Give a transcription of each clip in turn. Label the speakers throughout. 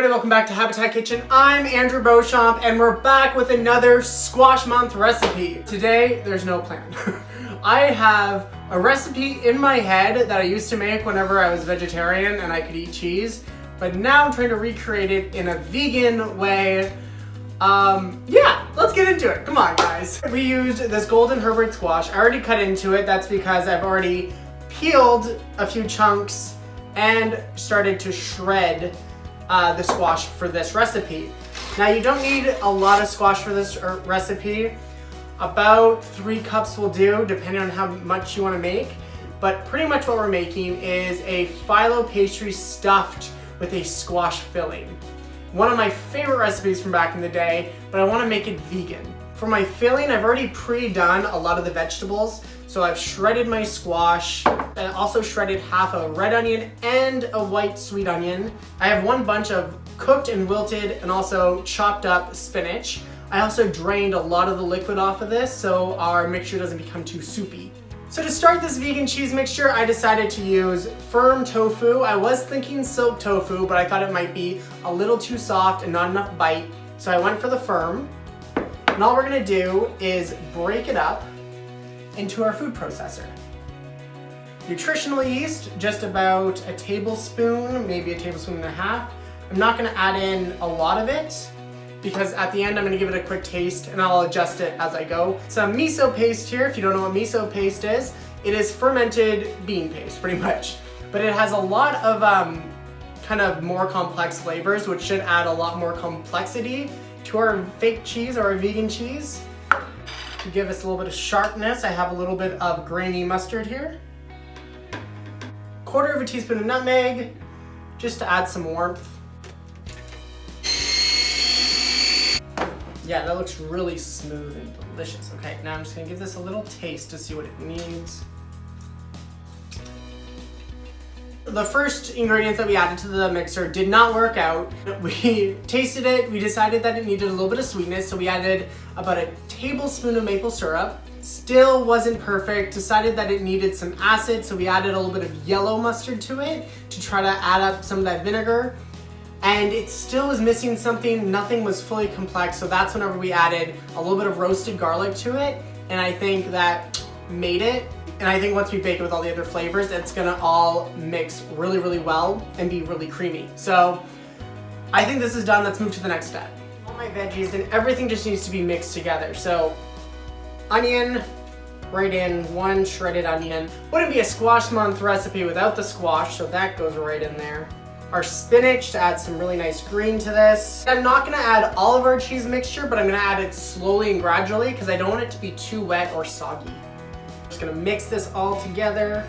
Speaker 1: everybody, welcome back to Habitat Kitchen. I'm Andrew Beauchamp and we're back with another squash month recipe. Today, there's no plan. I have a recipe in my head that I used to make whenever I was vegetarian and I could eat cheese, but now I'm trying to recreate it in a vegan way. Yeah, let's get into it. Come on, guys. We used this golden Herbert squash. I already cut into it. That's because I've already peeled a few chunks and started to shred the squash for this recipe. Now you don't need a lot of squash for this recipe. About 3 cups will do, depending on how much you want to make. But pretty much what we're making is a phyllo pastry stuffed with a squash filling. One of my favorite recipes from back in the day, but I want to make it vegan. For my filling, I've already pre-done a lot of the vegetables. So I've shredded my squash. I also shredded half a red onion and a white sweet onion. I have 1 bunch of cooked and wilted and also chopped up spinach. I also drained a lot of the liquid off of this so our mixture doesn't become too soupy. So to start this vegan cheese mixture, I decided to use firm tofu. I was thinking silk tofu, but I thought it might be a little too soft and not enough bite. So I went for the firm. And all we're gonna do is break it up into our food processor. Nutritional yeast, just about a tablespoon, maybe a tablespoon and a half. I'm not gonna add in a lot of it because at the end I'm gonna give it a quick taste and I'll adjust it as I go. Some miso paste here. If you don't know what miso paste is, it is fermented bean paste pretty much. But it has a lot of kind of more complex flavors, which should add a lot more complexity to our fake cheese or our vegan cheese. To give us a little bit of sharpness, I have a little bit of grainy mustard here. 1/4 teaspoon of nutmeg, just to add some warmth. Yeah, that looks really smooth and delicious. Okay, now I'm just gonna give this a little taste to see what it needs. The first ingredients that we added to the mixer did not work out. We tasted it, we decided that it needed a little bit of sweetness, so we added about a tablespoon of maple syrup. Still wasn't perfect, decided that it needed some acid, so we added a little bit of yellow mustard to it to try to add up some of that vinegar. And it still was missing something, nothing was fully complex, so that's whenever we added a little bit of roasted garlic to it, and I think that made it. And I think once we bake it with all the other flavors, it's gonna all mix really, really well and be really creamy. So I think this is done. Let's move to the next step. All my veggies and everything just needs to be mixed together. So onion, right in, 1 shredded onion. Wouldn't be a squash month recipe without the squash, so that goes right in there. Our spinach to add some really nice green to this. I'm not gonna add all of our cheese mixture, but I'm gonna add it slowly and gradually because I don't want it to be too wet or soggy. Just gonna mix this all together.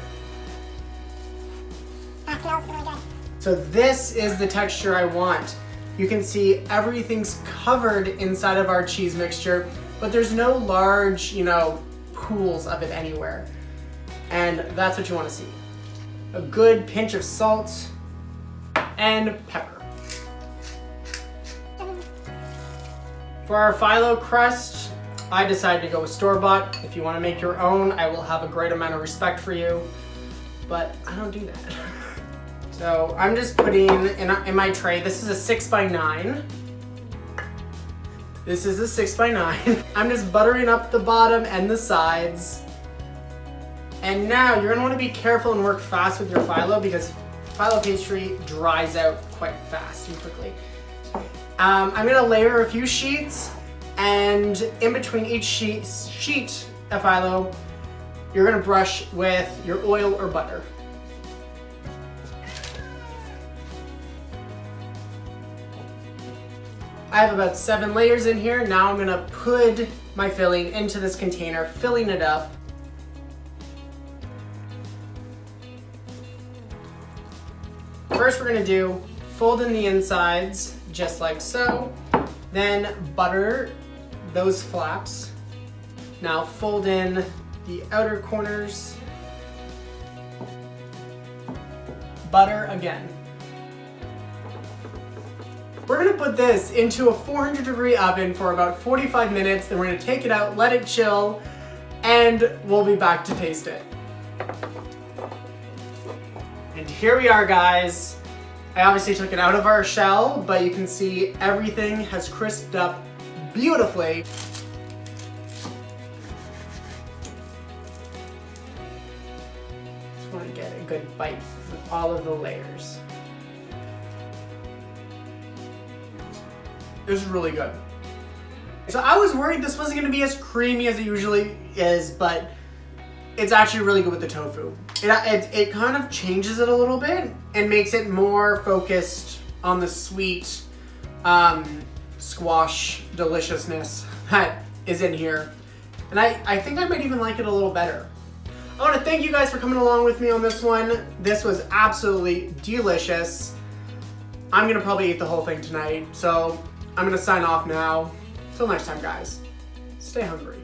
Speaker 2: That smells really good.
Speaker 1: So this is the texture I want. You can see everything's covered inside of our cheese mixture, but there's no large, pools of it anywhere. And that's what you wanna see. A good pinch of salt and pepper. For our phyllo crust, I decided to go with store-bought. If you want to make your own, I will have a great amount of respect for you, but I don't do that. So I'm just putting in my tray, this is a 6x9. This is a 6x9. I'm just buttering up the bottom and the sides. And now you're gonna want to be careful and work fast with your phyllo because phyllo pastry dries out quite fast and quickly. I'm gonna layer a few sheets, and in between each sheet of phyllo, you're gonna brush with your oil or butter. I have about 7 layers in here. Now I'm gonna put my filling into this container, filling it up. First we're gonna do, fold in the insides, just like so. Then butter those flaps. Now fold in the outer corners. Butter again. We're gonna put this into a 400-degree oven for about 45 minutes, then we're gonna take it out, let it chill, and we'll be back to taste it. And here we are, guys. I obviously took it out of our shell, but you can see everything has crisped up beautifully. Just want to get a good bite with all of the layers. This is really good. So I was worried this wasn't going to be as creamy as it usually is, but it's actually really good with the tofu. It kind of changes it a little bit and makes it more focused on the sweet squash deliciousness that is in here. And I think I might even like it a little better. I want to thank you guys for coming along with me on this one. This was absolutely delicious. I'm going to probably eat the whole thing tonight, so I'm going to sign off now. Till next time, guys. Stay hungry.